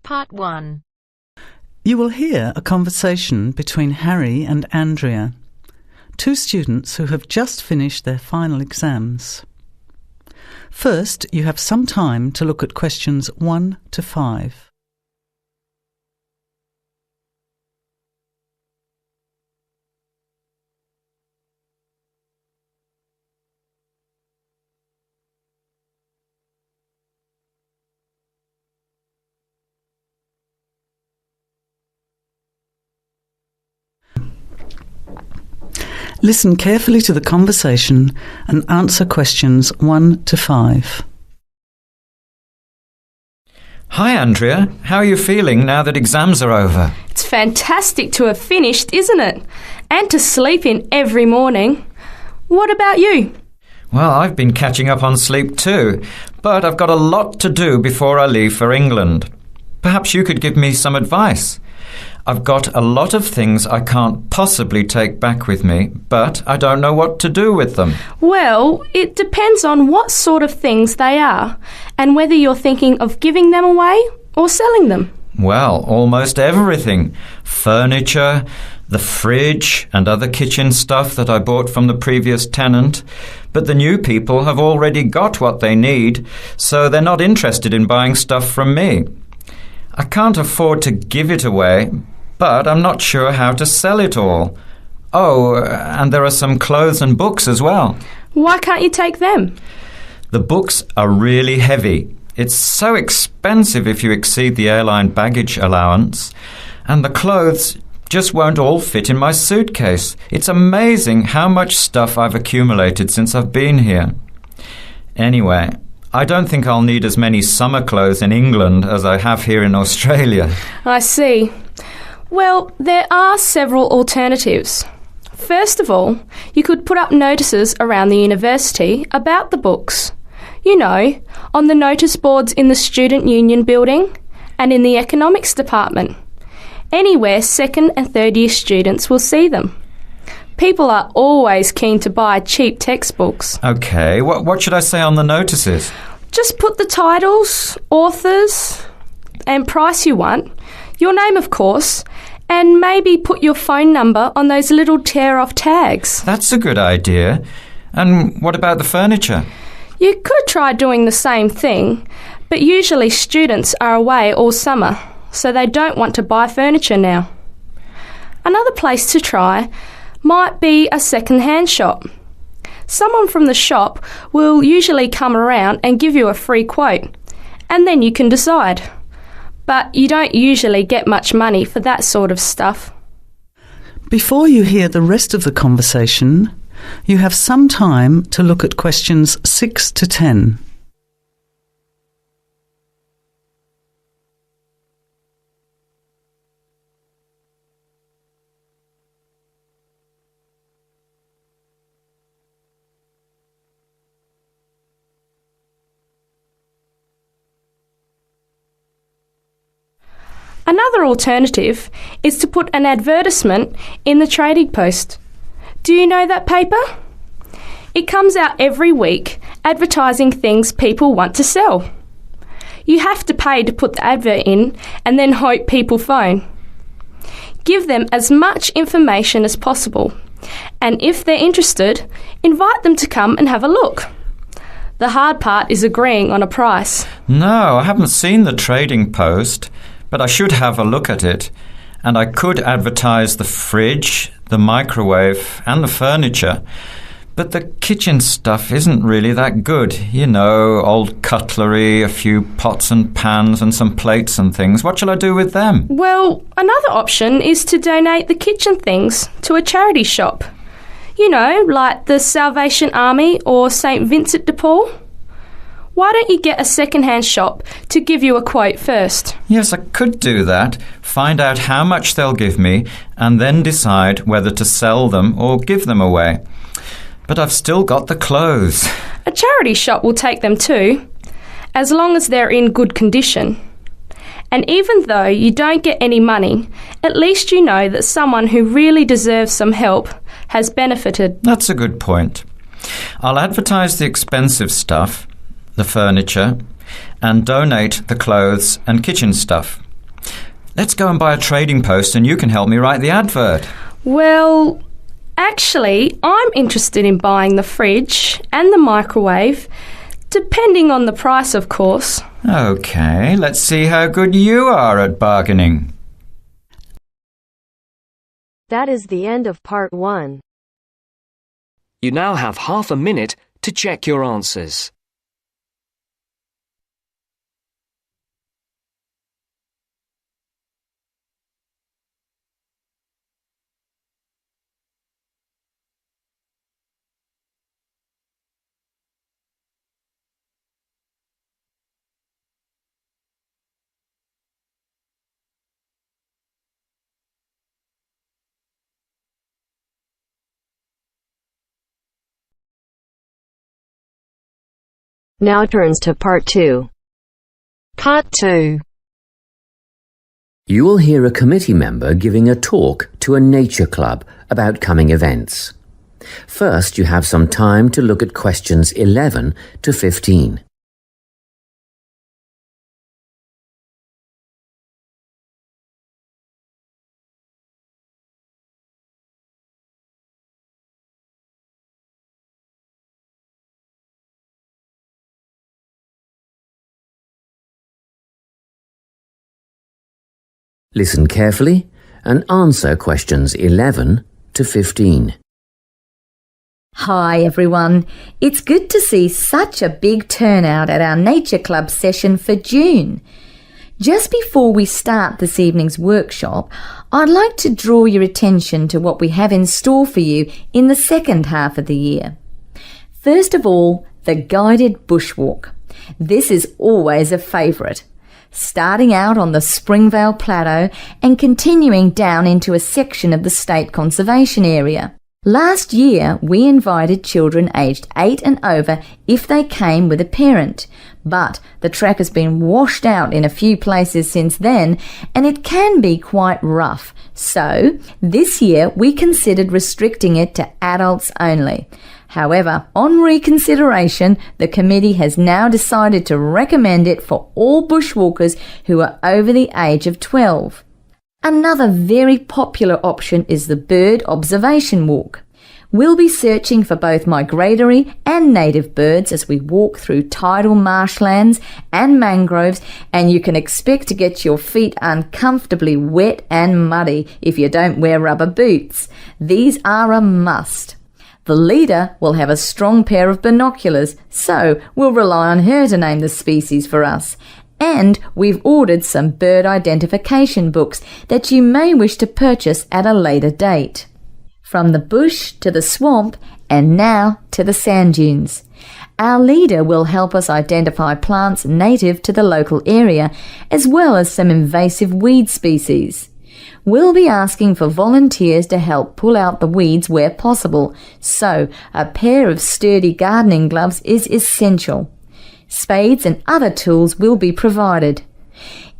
Part 1. You will hear a conversation between Harry and Andrea, two students who have just finished their final exams. First, you have some time to look at questions 1 to 5. Listen carefully to the conversation and answer questions 1 to 5. Hi Andrea, how are you feeling now that exams are over? It's fantastic to have finished, isn't it? And to sleep in every morning. What about you? Well, I've been catching up on sleep too, but I've got a lot to do before I leave for England. Perhaps you could give me some advice. I've got a lot of things I can't possibly take back with me, but I don't know what to do with them. Well, it depends on what sort of things they are and whether you're thinking of giving them away or selling them. Well, almost everything. Furniture, the fridge and other kitchen stuff that I bought from the previous tenant. But the new people have already got what they need, so they're not interested in buying stuff from me. I can't afford to give it away, but I'm not sure how to sell it all. Oh, and there are some clothes and books as well. Why can't you take them? The books are really heavy. It's so expensive if you exceed the airline baggage allowance. And the clothes just won't all fit in my suitcase. It's amazing how much stuff I've accumulated since I've been here. Anyway, I don't think I'll need as many summer clothes in England as I have here in Australia. I see. Well, there are several alternatives. First of all, you could put up notices around the university about the books. You know, on the notice boards in the Student Union building and in the economics department. Anywhere second and third year students will see them. People are always keen to buy cheap textbooks. OK, what should I say on the notices? Just put the titles, authors and price you want, your name of course, and maybe put your phone number on those little tear-off tags. That's a good idea. And what about the furniture? You could try doing the same thing, but usually students are away all summer, so they don't want to buy furniture now. Another place to try might be a second-hand shop. Someone from the shop will usually come around and give you a free quote, and then you can decide. But you don't usually get much money for that sort of stuff. Before you hear the rest of the conversation, you have some time to look at questions 6 to 10. Another alternative is to put an advertisement in the Trading Post. Do you know that paper? It comes out every week advertising things people want to sell. You have to pay to put the advert in and then hope people phone. Give them as much information as possible, and if they're interested, invite them to come and have a look. The hard part is agreeing on a price. No, I haven't seen the Trading Post. But I should have a look at it, and I could advertise the fridge, the microwave and the furniture. But the kitchen stuff isn't really that good. You know, old cutlery, a few pots and pans and some plates and things. What shall I do with them? Well, another option is to donate the kitchen things to a charity shop. You know, like the Salvation Army or St. Vincent de Paul. Why don't you get a second-hand shop to give you a quote first? Yes, I could do that. Find out how much they'll give me and then decide whether to sell them or give them away. But I've still got the clothes. A charity shop will take them too, as long as they're in good condition. And even though you don't get any money, at least you know that someone who really deserves some help has benefited. That's a good point. I'll advertise the expensive stuff, the furniture, and donate the clothes and kitchen stuff. Let's go and buy a trading post and you can help me write the advert. Well, actually, I'm interested in buying the fridge and the microwave, depending on the price, of course. OK, let's see how good you are at bargaining. That is the end of part 1. You now have half a minute to check your answers. Now turns to part 2. Part 2. You will hear a committee member giving a talk to a nature club about coming events. First, you have some time to look at questions 11 to 15. Listen carefully and answer questions 11 to 15. Hi everyone, it's good to see such a big turnout at our Nature Club session for June. Just before we start this evening's workshop, I'd like to draw your attention to what we have in store for you in the second half of the year. First of all, the guided bushwalk. This is always a favourite. Starting out on the Springvale Plateau and continuing down into a section of the State Conservation Area. Last year, we invited children aged 8 and over if they came with a parent, but the track has been washed out in a few places since then and it can be quite rough. So, this year we considered restricting it to adults only. However, on reconsideration, the committee has now decided to recommend it for all bushwalkers who are over the age of 12. Another very popular option is the bird observation walk. We'll be searching for both migratory and native birds as we walk through tidal marshlands and mangroves, and you can expect to get your feet uncomfortably wet and muddy if you don't wear rubber boots. These are a must. The leader will have a strong pair of binoculars, so we'll rely on her to name the species for us. And we've ordered some bird identification books that you may wish to purchase at a later date. From the bush to the swamp and now to the sand dunes. Our leader will help us identify plants native to the local area as well as some invasive weed species. We'll be asking for volunteers to help pull out the weeds where possible, so a pair of sturdy gardening gloves is essential. Spades and other tools will be provided.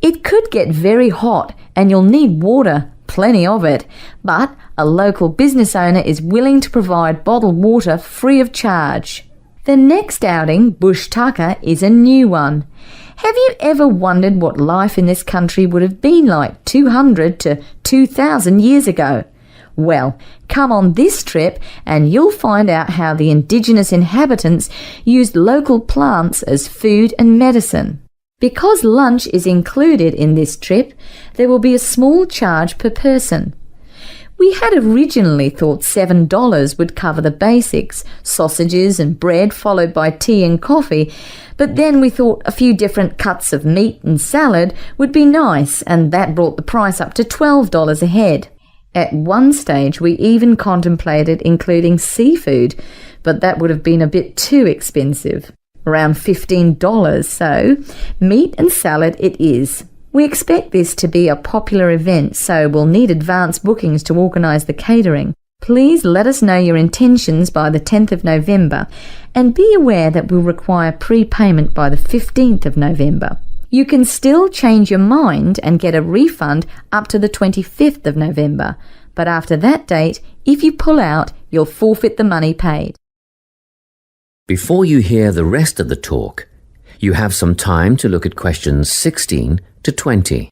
It could get very hot and you'll need water, plenty of it, but a local business owner is willing to provide bottled water free of charge. The next outing, Bush Tucker, is a new one. Have you ever wondered what life in this country would have been like 200 to 2,000 years ago? Well, come on this trip and you'll find out how the indigenous inhabitants used local plants as food and medicine. Because lunch is included in this trip, there will be a small charge per person. We had originally thought $7 would cover the basics, sausages and bread followed by tea and coffee, but then we thought a few different cuts of meat and salad would be nice, and that brought the price up to $12 a head. At one stage we even contemplated including seafood, but that would have been a bit too expensive. Around $15, so meat and salad it is. We expect this to be a popular event, so we'll need advance bookings to organise the catering. Please let us know your intentions by the 10th of November and be aware that we'll require prepayment by the 15th of November. You can still change your mind and get a refund up to the 25th of November, but after that date, if you pull out, you'll forfeit the money paid. Before you hear the rest of the talk, you have some time to look at questions 16 to 20.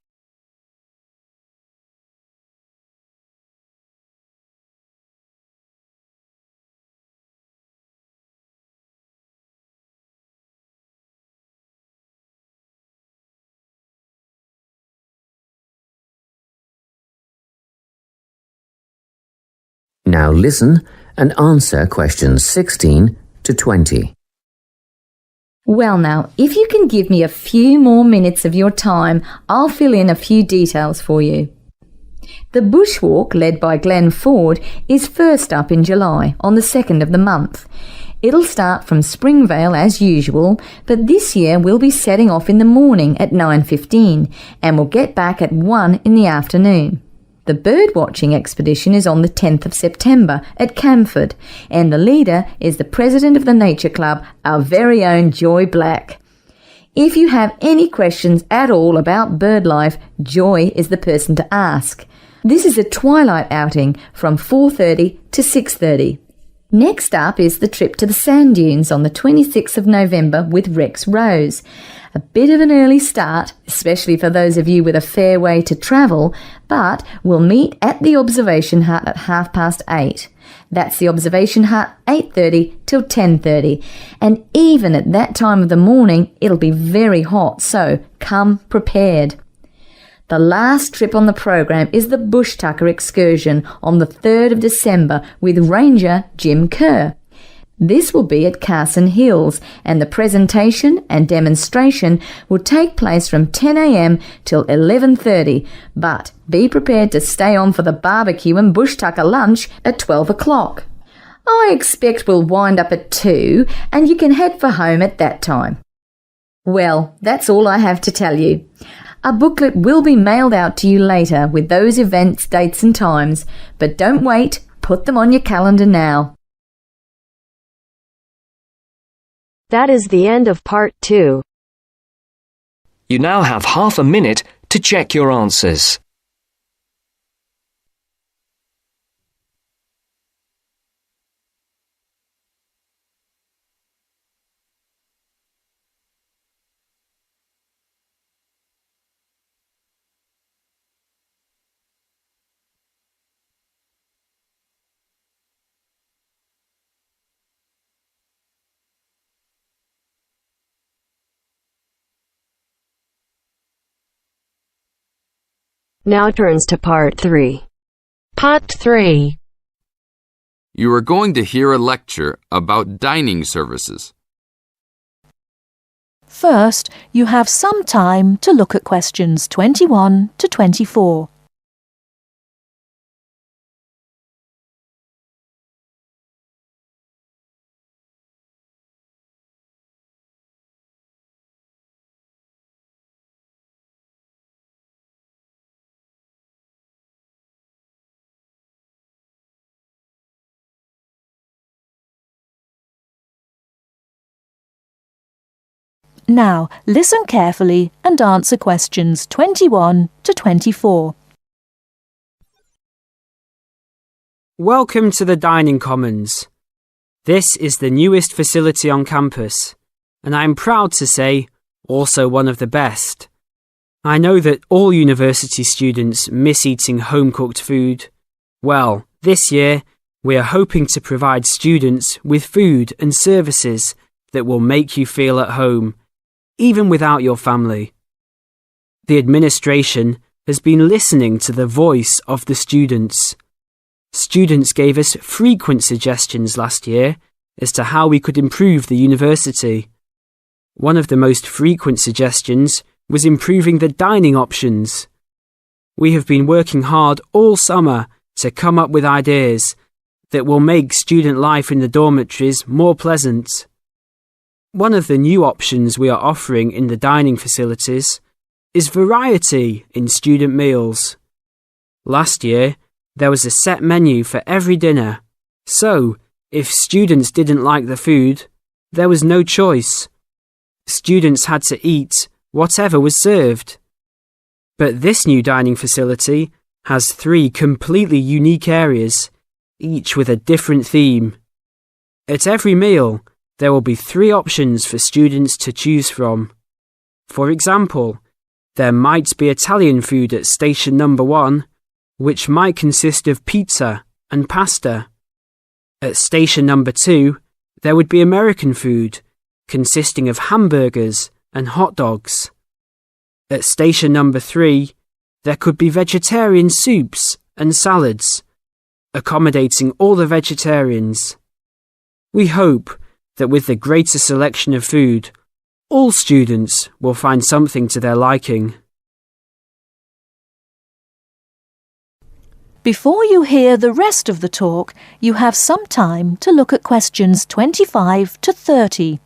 Now listen and answer questions 16 to 20. Well now, if you can give me a few more minutes of your time, I'll fill in a few details for you. The bushwalk, led by Glenn Ford, is first up in July, on the 2nd of the month. It'll start from Springvale as usual, but this year we'll be setting off in the morning at 9:15 and we'll get back at 1 in the afternoon. The birdwatching expedition is on the 10th of September at Camford, and the leader is the president of the Nature Club, our very own Joy Black. If you have any questions at all about bird life, Joy is the person to ask. This is a twilight outing from 4:30 to 6:30. Next up is the trip to the sand dunes on the 26th of November with Rex Rose. A bit of an early start, especially for those of you with a fair way to travel, but we'll meet at the observation hut at 8:30. That's the observation hut, 8:30 till 10:30. And even at that time of the morning, it'll be very hot, so come prepared. The last trip on the program is the Bush Tucker excursion on the 3rd of December with Ranger Jim Kerr. This will be at Carson Hills, and the presentation and demonstration will take place from 10 a.m. till 11:30, but be prepared to stay on for the barbecue and Bush Tucker lunch at 12 o'clock. I expect we'll wind up at 2, and you can head for home at that time. Well, that's all I have to tell you. A booklet will be mailed out to you later with those events, dates and times, but don't wait, put them on your calendar now. That is the end of part 2. You now have half a minute to check your answers. Now turns to part 3. Part 3. You are going to hear a lecture about dining services. First, you have some time to look at questions 21 to 24. Now, listen carefully and answer questions 21 to 24. Welcome to the Dining Commons. This is the newest facility on campus, and I'm proud to say, also one of the best. I know that all university students miss eating home-cooked food. Well, this year, we are hoping to provide students with food and services that will make you feel at home, even without your family. The administration has been listening to the voice of the students. Students gave us frequent suggestions last year as to how we could improve the university. One of the most frequent suggestions was improving the dining options. We have been working hard all summer to come up with ideas that will make student life in the dormitories more pleasant. One of the new options we are offering in the dining facilities is variety in student meals. Last year, there was a set menu for every dinner, so if students didn't like the food, there was no choice. Students had to eat whatever was served. But this new dining facility has 3 completely unique areas, each with a different theme. At every meal, there will be 3 options for students to choose from. For example, there might be Italian food at station number 1, which might consist of pizza and pasta. At station number 2, there would be American food, consisting of hamburgers and hot dogs. At station number 3, there could be vegetarian soups and salads. accommodating all the vegetarians. We hope that with the greater selection of food, all students will find something to their liking. Before you hear the rest of the talk, you have some time to look at questions 25 to 30.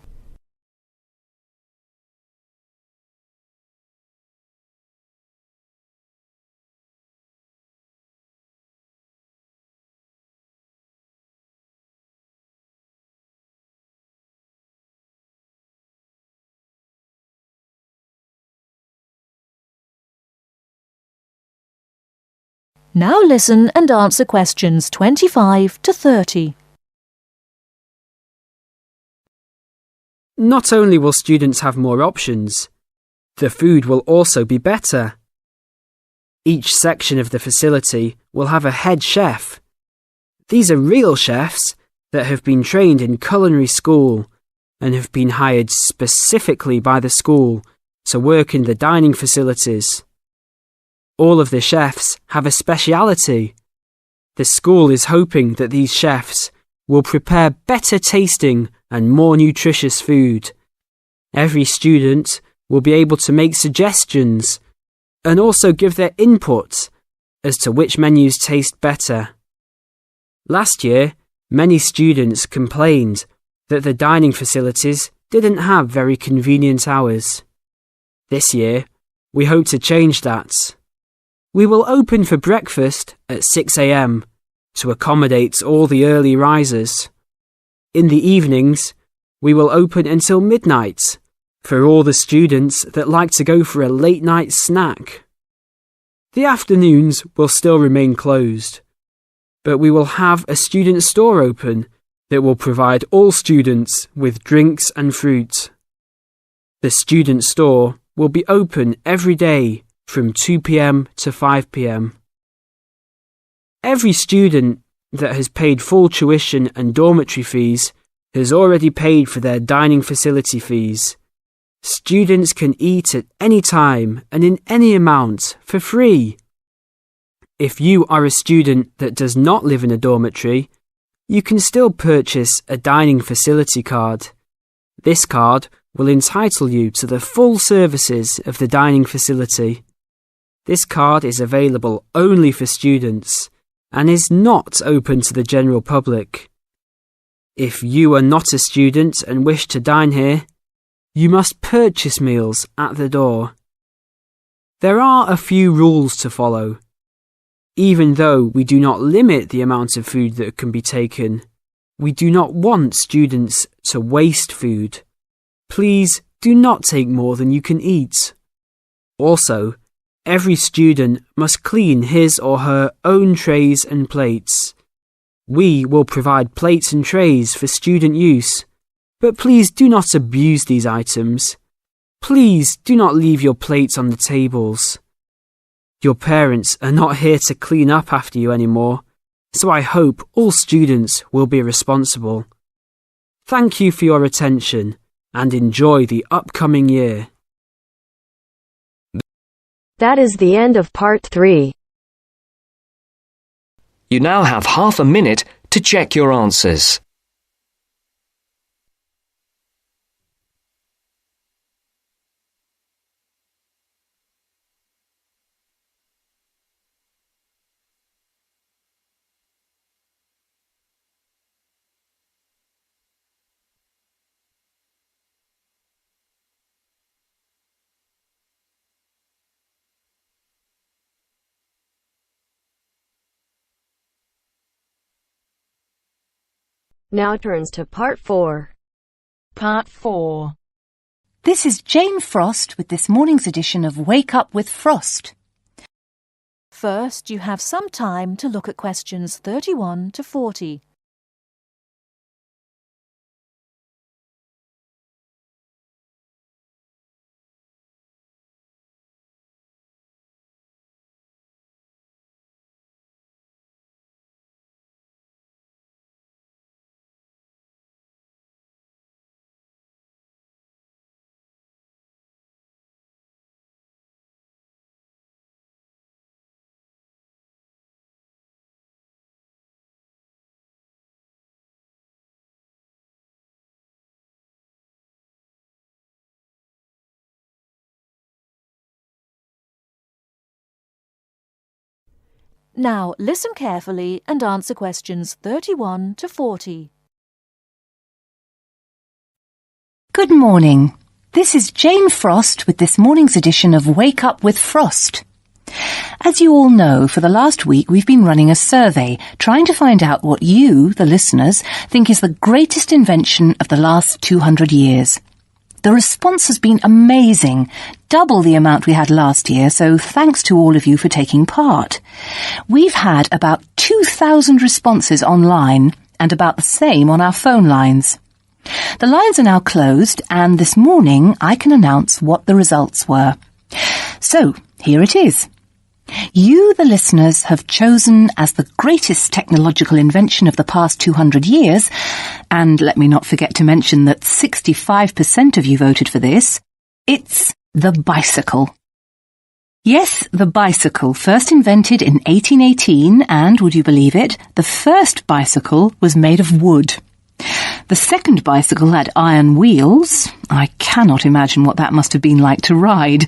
Now listen and answer questions 25 to 30. Not only will students have more options, the food will also be better. Each section of the facility will have a head chef. These are real chefs that have been trained in culinary school and have been hired specifically by the school to work in the dining facilities. All of the chefs have a speciality. The school is hoping that these chefs will prepare better tasting and more nutritious food. Every student will be able to make suggestions and also give their input as to which menus taste better. Last year, many students complained that the dining facilities didn't have very convenient hours. This year, we hope to change that. We will open for breakfast at 6 a.m. to accommodate all the early risers. In the evenings, we will open until midnight for all the students that like to go for a late night snack. The afternoons will still remain closed, but we will have a student store open that will provide all students with drinks and fruit. The student store will be open every day from 2 p.m. to 5 p.m. Every student that has paid full tuition and dormitory fees has already paid for their dining facility fees. Students can eat at any time and in any amount for free. If you are a student that does not live in a dormitory, you can still purchase a dining facility card. This card will entitle you to the full services of the dining facility. This card is available only for students and is not open to the general public. If you are not a student and wish to dine here, you must purchase meals at the door. There are a few rules to follow. Even though we do not limit the amount of food that can be taken, we do not want students to waste food. Please do not take more than you can eat. Also, every student must clean his or her own trays and plates. We will provide plates and trays for student use, but please do not abuse these items. Please do not leave your plates on the tables. Your parents are not here to clean up after you anymore, so I hope all students will be responsible. Thank you for your attention and enjoy the upcoming year. That is the end of part 3. You now have half a minute to check your answers. Now turns to part 4. Part 4. This is Jane Frost with this morning's edition of Wake Up with Frost. First, you have some time to look at questions 31 to 40. Now listen carefully and answer questions 31 to 40. Good morning. This is Jane Frost with this morning's edition of Wake Up with Frost. As you all know, for the last week we've been running a survey trying to find out what you, the listeners, think is the greatest invention of the last 200 years. The response has been amazing, double the amount we had last year, so thanks to all of you for taking part. We've had about 2,000 responses online and about the same on our phone lines. The lines are now closed, and this morning I can announce what the results were. So, here it is. You, the listeners, have chosen as the greatest technological invention of the past 200 years, and let me not forget to mention that 65% of you voted for this, it's the bicycle. Yes, the bicycle, first invented in 1818, and, would you believe it, the first bicycle was made of wood. The second bicycle had iron wheels. I cannot imagine what that must have been like to ride.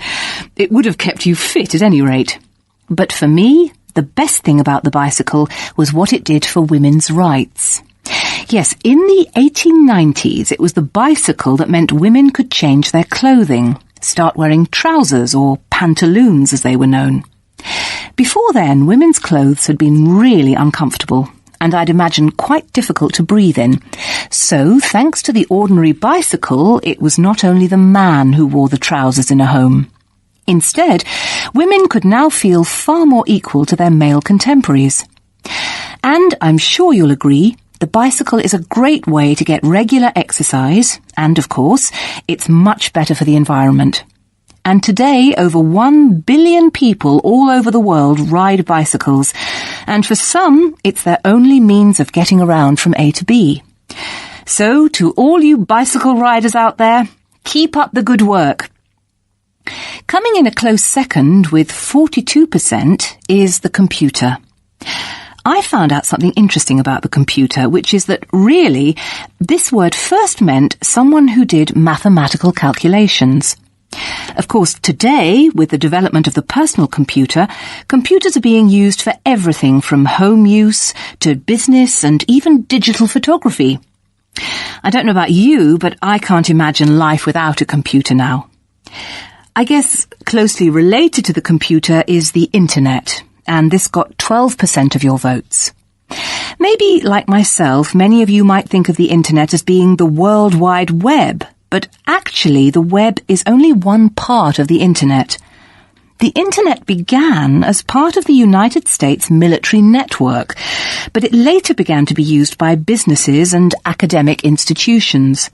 It would have kept you fit at any rate. But for me, the best thing about the bicycle was what it did for women's rights. Yes, in the 1890s, it was the bicycle that meant women could change their clothing, start wearing trousers or pantaloons as they were known. Before then, women's clothes had been really uncomfortable, and I'd imagine quite difficult to breathe in. So, thanks to the ordinary bicycle, it was not only the man who wore the trousers in a home. Instead, women could now feel far more equal to their male contemporaries. And I'm sure you'll agree, the bicycle is a great way to get regular exercise, and of course, it's much better for the environment. And today, over 1 billion people all over the world ride bicycles, and for some, it's their only means of getting around from A to B. So, to all you bicycle riders out there, keep up the good work. Coming in a close second with 42% is the computer. I found out something interesting about the computer, which is that really, this word first meant someone who did mathematical calculations. Of course, today, with the development of the personal computer, computers are being used for everything from home use to business and even digital photography. I don't know about you, but I can't imagine life without a computer now. I guess closely related to the computer is the internet, and this got 12% of your votes. Maybe, like myself, many of you might think of the internet as being the World Wide Web, but actually the web is only one part of the internet. The internet began as part of the United States military network, but it later began to be used by businesses and academic institutions.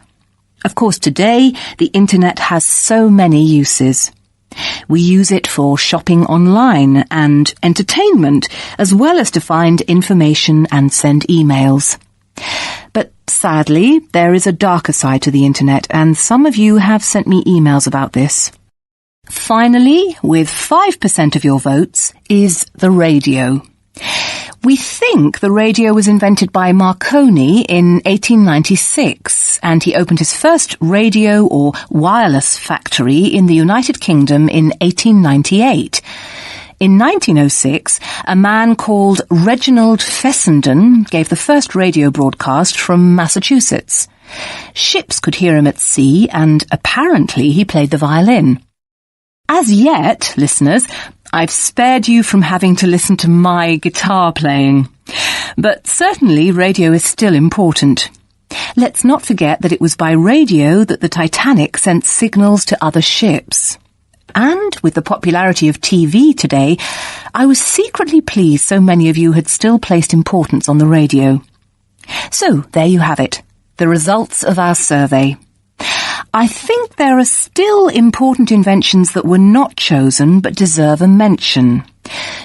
Of course, today, the internet has so many uses. We use it for shopping online and entertainment, as well as to find information and send emails. But sadly, there is a darker side to the internet, and some of you have sent me emails about this. Finally, with 5% of your votes, is the radio. We think the radio was invented by Marconi in 1896, and he opened his first radio or wireless factory in the United Kingdom in 1898. In 1906, a man called Reginald Fessenden gave the first radio broadcast from Massachusetts. Ships could hear him at sea, and apparently he played the violin. As yet, listeners, I've spared you from having to listen to my guitar playing. But certainly radio is still important. Let's not forget that it was by radio that the Titanic sent signals to other ships. And with the popularity of TV today, I was secretly pleased so many of you had still placed importance on the radio. So, there you have it, the results of our survey. I think there are still important inventions that were not chosen but deserve a mention.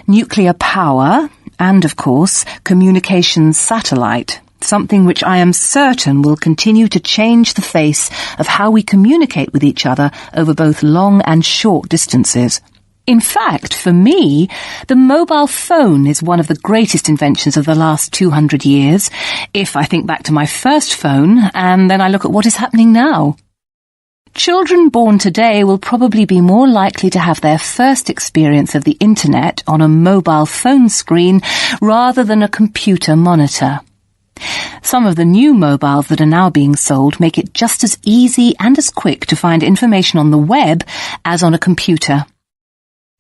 Nuclear power and, of course, communications satellite, something which I am certain will continue to change the face of how we communicate with each other over both long and short distances. In fact, for me, the mobile phone is one of the greatest inventions of the last 200 years, if I think back to my first phone and then I look at what is happening now. Children born today will probably be more likely to have their first experience of the internet on a mobile phone screen rather than a computer monitor. Some of the new mobiles that are now being sold make it just as easy and as quick to find information on the web as on a computer.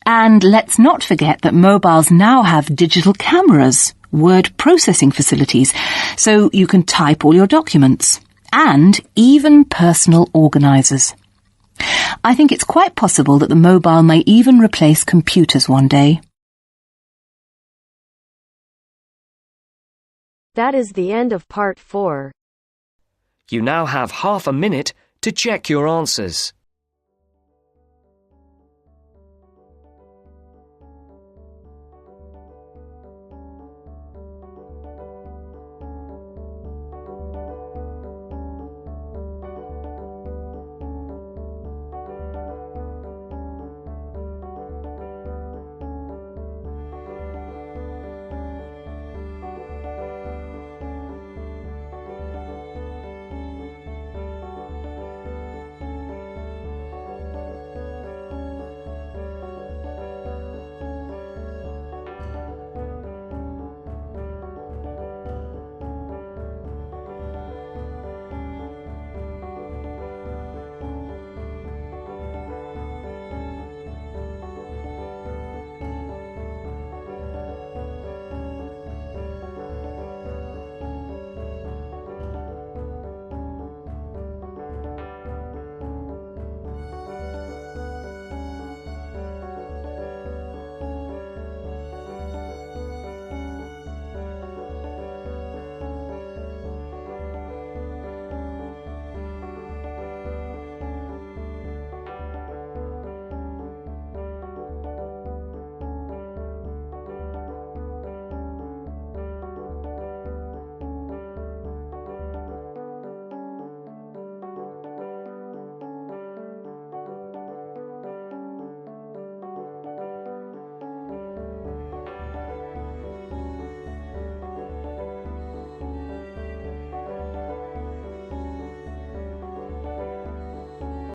And let's not forget that mobiles now have digital cameras, word processing facilities, so you can type all your documents, and even personal organisers. I think it's quite possible that the mobile may even replace computers one day. That is the end of part 4. You now have half a minute to check your answers.